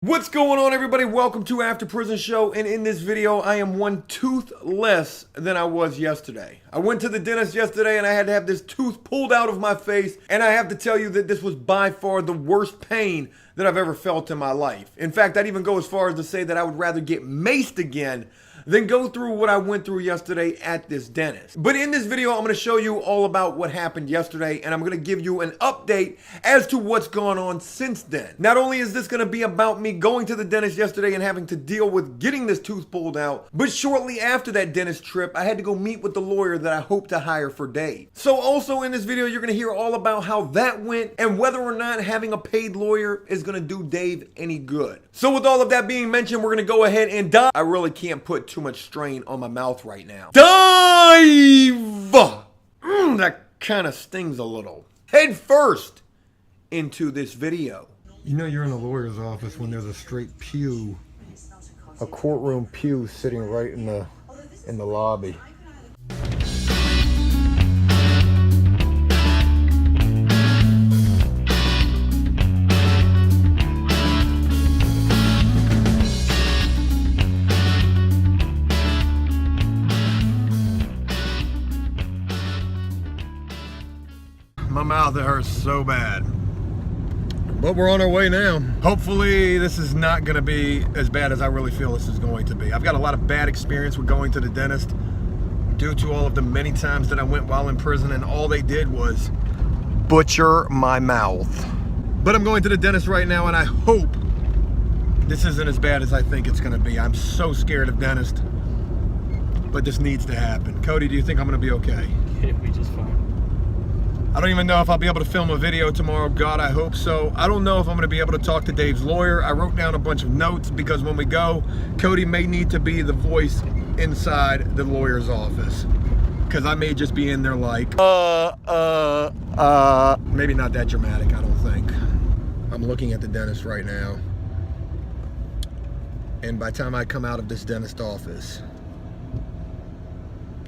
What's going on, everybody? Welcome to After Prison Show, and in this video I am one tooth less than I was yesterday. I went to the dentist yesterday and I had to have this tooth pulled out of my face, and I have to tell you that this was by far the worst pain that I've ever felt in my life. In fact, I'd even go as far as to say that I would rather get maced again than go through what I went through yesterday at this dentist. But in this video, I'm going to show you all about what happened yesterday, and I'm going to give you an update as to what's gone on since then. Not only is this going to be about me going to the dentist yesterday and having to deal with getting this tooth pulled out, but shortly after that dentist trip, I had to go meet with the lawyer that I hope to hire for Dave. So also in this video, you're going to hear all about how that went and whether or not having a paid lawyer is going to do Dave any good. So with all of that being mentioned, we're going to go ahead and dive. I really can't put too much strain on my mouth right now. Dive! That kind of stings a little. Head first into this video. You know you're in a lawyer's office when there's a straight pew, A courtroom pew sitting right in the lobby. My mouth hurts so bad. But we're on our way now. Hopefully this is not going to be as bad as I really feel this is going to be. I've got a lot of bad experience with going to the dentist due to all of the many times that I went while in prison, and all they did was butcher my mouth. But I'm going to the dentist right now, and I hope this isn't as bad as I think it's going to be. I'm so scared of dentists, but this needs to happen. Cody, do you think I'm going to be okay? It'll be just fine. I don't even know if I'll be able to film a video tomorrow. God, I hope so. I don't know if I'm going to be able to talk to Dave's lawyer. I wrote down a bunch of notes because when we go, Cody may need to be the voice inside the lawyer's office. Because I may just be in there like, maybe not that dramatic, I don't think. I'm looking at the dentist right now. And by the time I come out of this dentist office,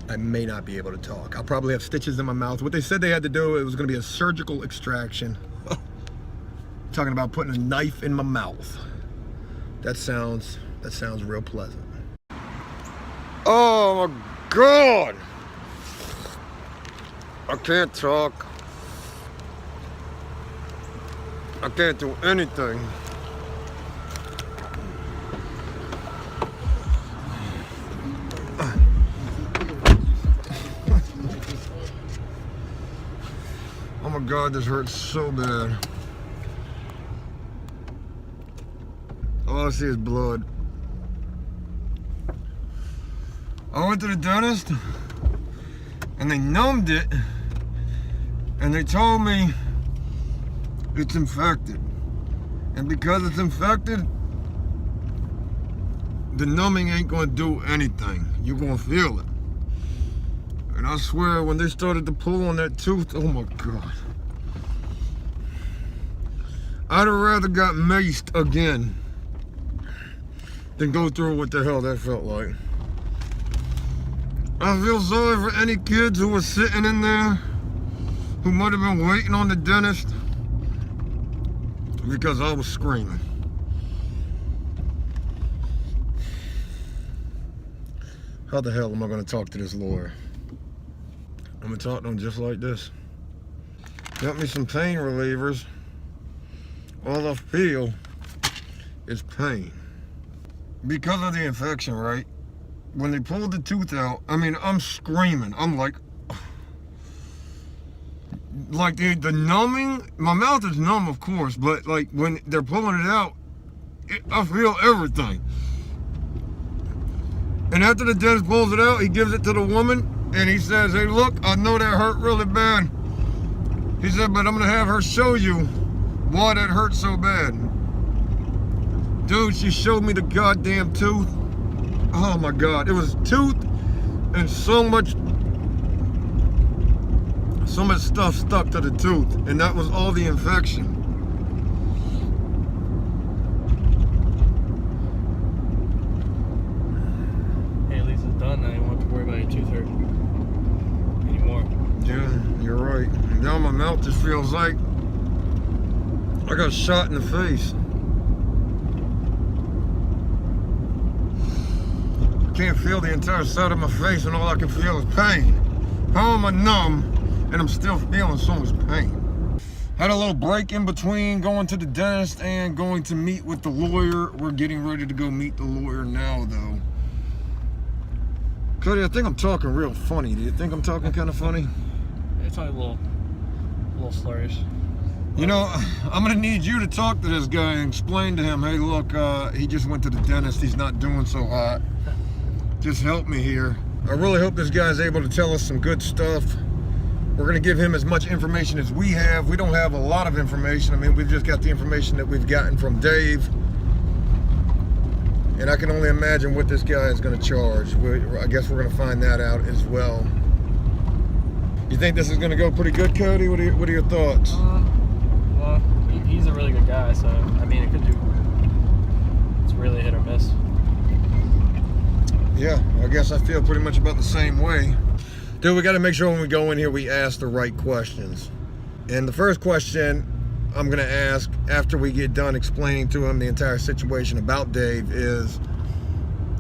I may not be able to talk. I'll probably have stitches in my mouth. What they said they had to do, it was going to be a surgical extraction. Talking about putting a knife in my mouth. That sounds real pleasant. Oh my God! I can't talk. I can't do anything. Oh my God, this hurts so bad. All I see is blood. I went to the dentist and they numbed it and they told me it's infected. And because it's infected, the numbing ain't gonna do anything. You're gonna feel it. And I swear, when they started to pull on that tooth, oh my God. I'd have rather got maced again than go through what the hell that felt like. I feel sorry for any kids who were sitting in there who might have been waiting on the dentist because I was screaming. How the hell am I going to talk to this lawyer? I'm gonna talk to him just like this. Got me some pain relievers. All I feel is pain. Because of the infection, right? When they pulled the tooth out, I mean, I'm screaming. I'm like the numbing, my mouth is numb, of course, but like when they're pulling it out, I feel everything. And after the dentist pulls it out, he gives it to the woman. And he says, hey, look, I know that hurt really bad. He said, but I'm going to have her show you why that hurt so bad. Dude, she showed me the goddamn tooth. Oh, my God. It was tooth and so much stuff stuck to the tooth. And that was all the infection. Hey, at least it's done now. You won't have to worry about your tooth hurting anymore. Yeah, you're right. Now my mouth just feels like I got shot in the face. can't feel the entire side of my face, and all I can feel is pain. How am I numb, and I'm still feeling so much pain? Had a little break in between going to the dentist and going to meet with the lawyer. We're getting ready to go meet the lawyer now, though. Cody, I think I'm talking real funny. Do you think I'm talking kind of funny? It's only a little slurish. You know, I'm gonna need you to talk to this guy and explain to him, hey, look, he just went to the dentist. He's not doing so hot. Just help me here. I really hope this guy's able to tell us some good stuff. We're gonna give him as much information as we have. We don't have a lot of information. I mean, we've just got the information that we've gotten from Dave. And I can only imagine what this guy is gonna charge. I guess we're gonna find that out as well. You think this is gonna go pretty good, Cody? What are your thoughts? Well, he's a really good guy, so I mean, it could do. It's really hit or miss. Yeah, I guess I feel pretty much about the same way. Dude, we got to make sure when we go in here we ask the right questions. And the first question I'm going to ask after we get done explaining to him the entire situation about Dave is,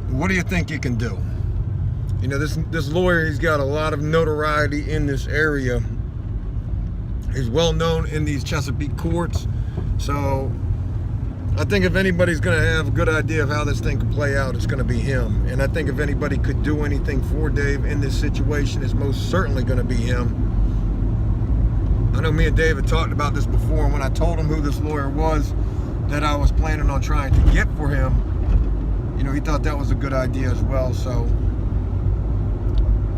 what do you think you can do? You know, this lawyer, he's got a lot of notoriety in this area. He's well known in these Chesapeake courts. So I think if anybody's going to have a good idea of how this thing could play out, it's going to be him. And I think if anybody could do anything for Dave in this situation, it's most certainly going to be him. I know me and Dave had talked about this before, and when I told him who this lawyer was that I was planning on trying to get for him, you know, he thought that was a good idea as well. So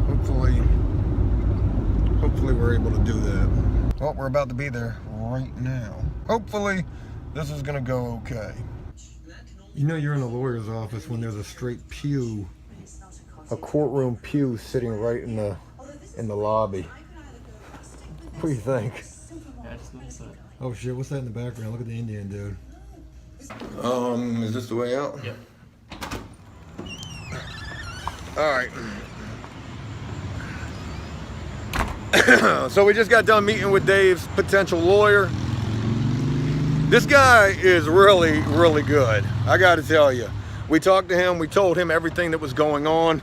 hopefully we're able to do that. Well, we're about to be there right now. Hopefully this is gonna go okay. You know you're in a lawyer's office when there's a straight pew, a courtroom pew sitting right in the lobby. What do you think? Yeah, I just noticed that. Oh shit, what's that in the background? Look at the Indian dude. Is this the way out? Yep. Alright. So we just got done meeting with Dave's potential lawyer. This guy is really, really good. I got to tell you. We talked to him. We told him everything that was going on.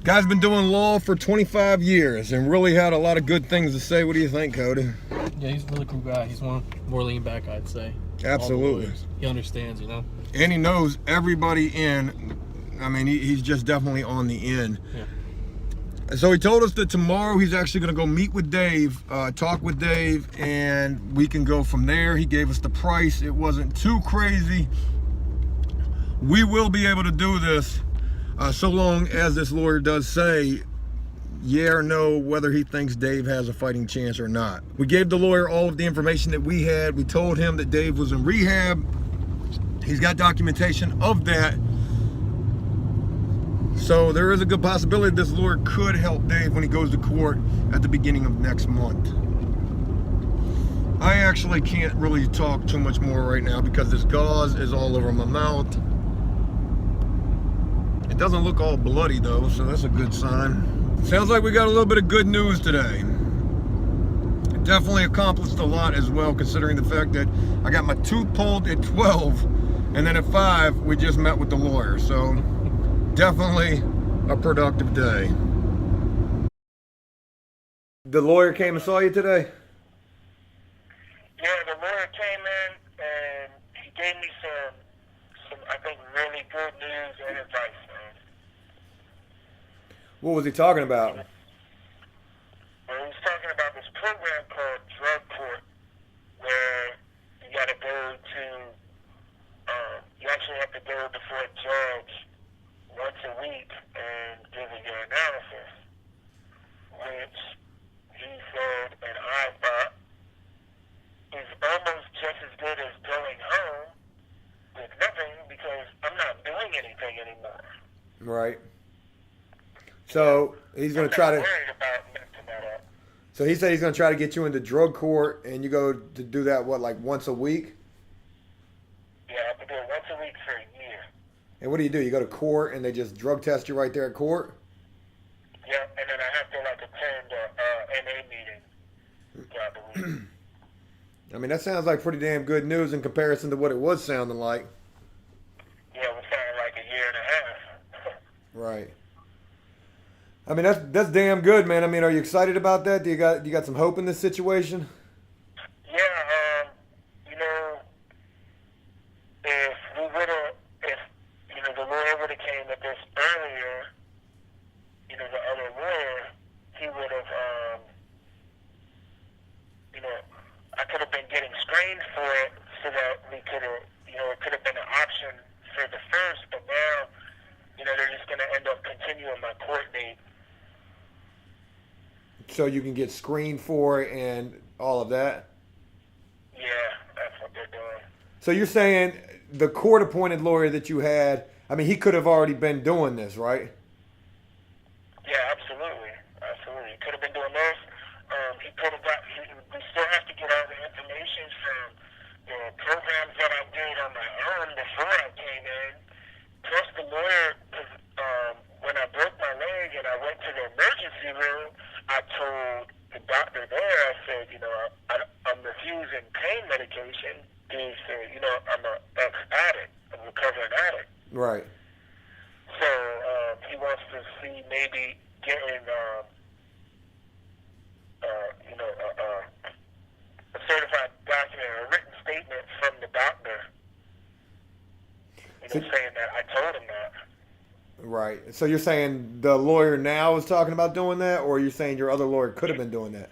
Guy's been doing law for 25 years and really had a lot of good things to say. What do you think, Cody? Yeah, he's a really cool guy. He's one more lean back, I'd say. Absolutely. He understands, you know. And he knows everybody in. I mean, he's just definitely on the end. Yeah. So he told us that tomorrow he's actually going to go meet with Dave, talk with Dave, and we can go from there. He gave us the price. It wasn't too crazy. We will be able to do this so long as this lawyer does say yeah or no whether he thinks Dave has a fighting chance or not. We gave the lawyer all of the information that we had. We told him that Dave was in rehab. He's got documentation of that. So there is a good possibility this lawyer could help Dave when he goes to court at the beginning of next month. I actually can't really talk too much more right now because this gauze is all over my mouth. It doesn't look all bloody though, so that's a good sign. Sounds like we got a little bit of good news today. Definitely accomplished a lot as well, considering the fact that I got my tooth pulled at 12, and then at 5 we just met with the lawyer. So definitely a productive day. The lawyer came and saw you today? Yeah, the lawyer came in and he gave me some I think, really good news and advice, man. What was he talking about? Well, he was talking about this program called Drug Court, where you got to go to, you actually have to go before a judge once a week and give you your analysis, which he said and I thought is almost just as good as going home with nothing because I'm not doing anything anymore. Right. So he's going to try to. Worried about messing that up. So he said he's going to try to get you into drug court, and you go to do that what, like once a week? Yeah, I have to do it once a week for a year. And what do? You go to court, and they just drug test you right there at court? Yeah, and then I have to attend a NA meeting throughout the week. I mean, that sounds like pretty damn good news in comparison to what it was sounding like. Yeah, it was sounding like a year and a half. Right. I mean, that's damn good, man. I mean, are you excited about that? Do you got some hope in this situation? Yeah, you know, if we would have, if, you know, the lawyer would have came at this earlier, you know, the other lawyer, he would have, you know, I could have been getting screened for it so that we could have, you know, it could have been an option for the first, but now, you know, they're just going to end up continuing my court date. So you can get screened for it and all of that? Yeah, that's what they're doing. So you're saying the court-appointed lawyer that you had, I mean, he could have already been doing this, right? Yeah, absolutely. Absolutely. He could have been doing this. He could have got, we still have to get all the information from the programs that I did on my own before I came in. Plus the lawyer, when I broke my leg and I went to the emergency room, I told the doctor there, I said, you know, I'm refusing pain medication. He said, you know, I'm an ex-addict, a recovering addict. Right. So he wants to see maybe getting, you know, a certified document, a written statement from the doctor, you know, saying that I told him that. Right. So you're saying the lawyer now is talking about doing that, or you're saying your other lawyer could have been doing that?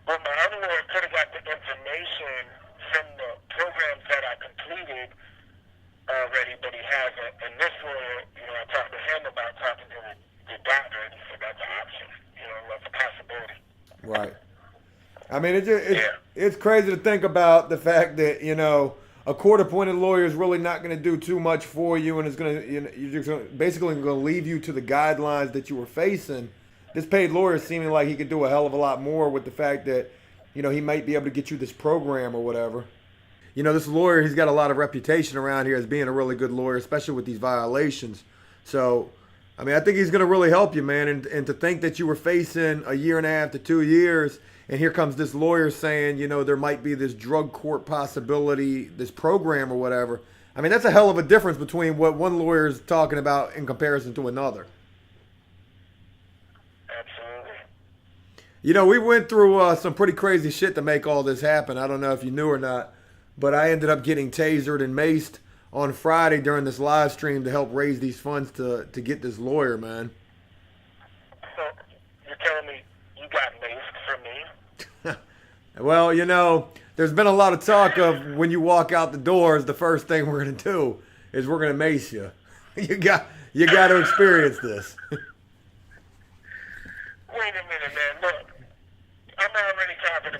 Well, my other lawyer could have got the information from the programs that I completed already, but he hasn't. And this lawyer, you know, I talked to him about talking to the doctor, and he said that's an option. You know, that's a possibility. Right. I mean, it's crazy to think about the fact that, you know, a court-appointed lawyer is really not going to do too much for you, and it's going to, you know, you're just basically going to leave you to the guidelines that you were facing. This paid lawyer is seeming like he could do a hell of a lot more with the fact that, you know, he might be able to get you this program or whatever. You know, this lawyer, he's got a lot of reputation around here as being a really good lawyer, especially with these violations. So, I mean, I think he's going to really help you, man. And to think that you were facing a year and a half to 2 years, and here comes this lawyer saying, you know, there might be this drug court possibility, this program or whatever. I mean, that's a hell of a difference between what one lawyer is talking about in comparison to another. Absolutely. You know, we went through some pretty crazy shit to make all this happen. I don't know if you knew or not, but I ended up getting tasered and maced on Friday during this live stream to help raise these funds to get this lawyer, man. So you're telling me you got maced for me? Well, you know, there's been a lot of talk of when you walk out the doors, the first thing we're going to do is we're going to mace you. You got to experience this. Wait a minute, man. Look, I'm already copping the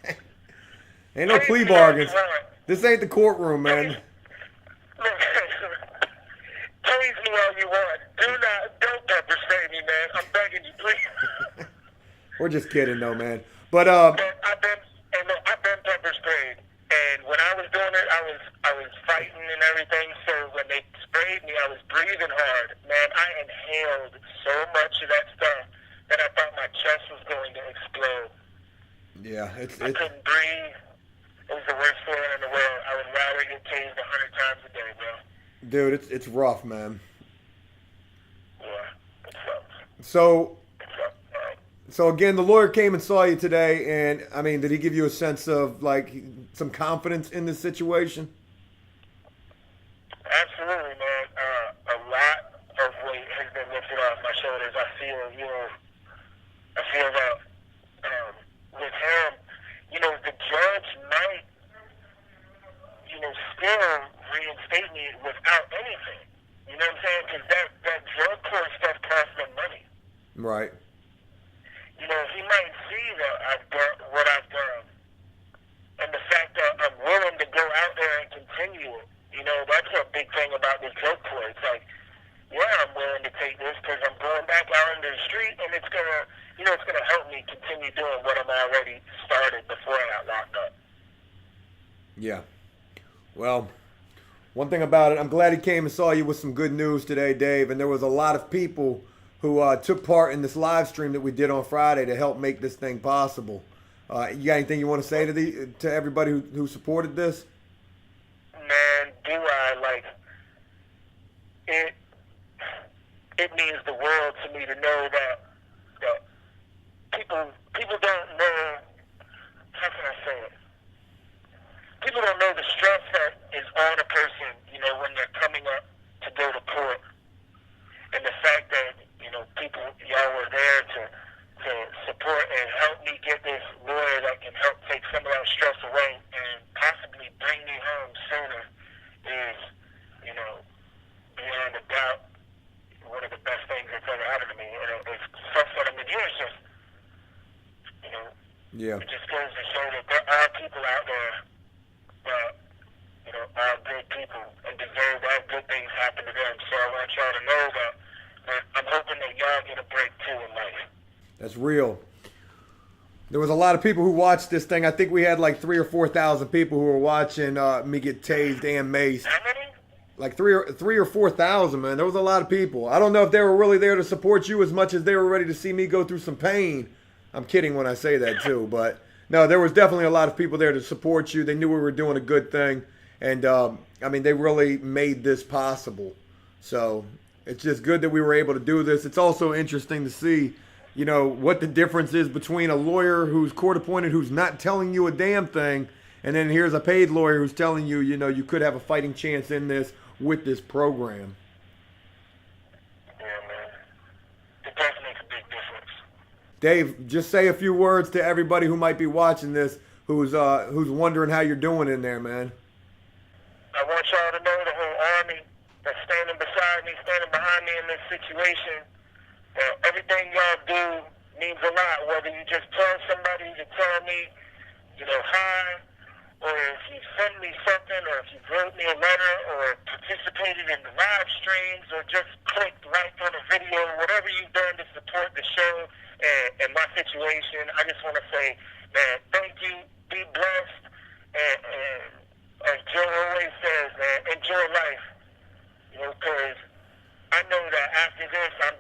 plea. Ain't no plea bargains. This ain't the courtroom, man. Look, tase me all you want. Don't pepper spray me, man. I'm begging you, please. We're just kidding, though, man. But I've been pepper sprayed, and when I was doing it, I was fighting and everything. So when they sprayed me, I was breathing hard. Man, I inhaled so much of that stuff that I thought my chest was going to explode. yeah, I couldn't breathe. It was the worst feeling in the world. I would rather get tased 100 times a day, bro. dude, it's rough, man. Yeah, it sucks. So. It sucks. So again, the lawyer came and saw you today, and I mean, did he give you a sense of like some confidence in this situation? Absolutely, man. A lot of weight has been lifted off my shoulders. I feel that with him, you know, the judge might, you know, still reinstate me without anything. You know what I'm saying? Because that drug court stuff costs them money. Right. You know, he might see that I've done what I've done. And the fact that I'm willing to go out there and continue it. You know, that's a big thing about this drug court. It's like, yeah, I'm willing to take this because I'm going back out into the street, and it's going to, you know, it's going to help me continue doing what I'm already started before I got locked up. Yeah. Well, one thing about it, I'm glad he came and saw you with some good news today, Dave. And there was a lot of people who took part in this live stream that we did on Friday to help make this thing possible. You got anything you want to say to everybody who supported this? Man, do I, like, it means the world to me to know that people don't know, how can I say it? People don't know the stress that is on a person, you know, when they're coming up to go to court. And the fact that, you know, y'all were there to support and help me get this lawyer that can help take some of that stress away and possibly bring me home sooner is, you know, beyond a doubt, one of the best things that's ever happened to me. And it's stuff that I've been doing. It's just, you know, it just goes to show that there are people out there that, you know, are good people and deserve to have good things happen to them. So I want y'all to know that I'm hoping that y'all get a break too in life. That's real. There was a lot of people who watched this thing. I think we had like 3,000 or 4,000 people who were watching me get tased and maced. How many? Like 3,000 or 4,000, man. There was a lot of people. I don't know if they were really there to support you as much as they were ready to see me go through some pain. I'm kidding when I say that too, but no, there was definitely a lot of people there to support you. They knew we were doing a good thing, and I mean, they really made this possible. So it's just good that we were able to do this. It's also interesting to see, you know, what the difference is between a lawyer who's court appointed, who's not telling you a damn thing, and then here's a paid lawyer who's telling you, you know, you could have a fighting chance in this with this program. Yeah, man. It does make a big difference. Dave, just say a few words to everybody who might be watching this, who's wondering how you're doing in there, man. I want y'all to know, the whole army that's standing beside me, standing behind me in this situation, that everything y'all do means a lot. Whether you just tell somebody to tell me, you know, hi, or if you send me something, or if you wrote me a letter, or participated in the live streams, or just clicked like on a video, whatever you've done to support the show and my situation, I just want to say, man, thank you, be blessed, and as Joe always says, man, enjoy life, you know, because I know that after this, I'm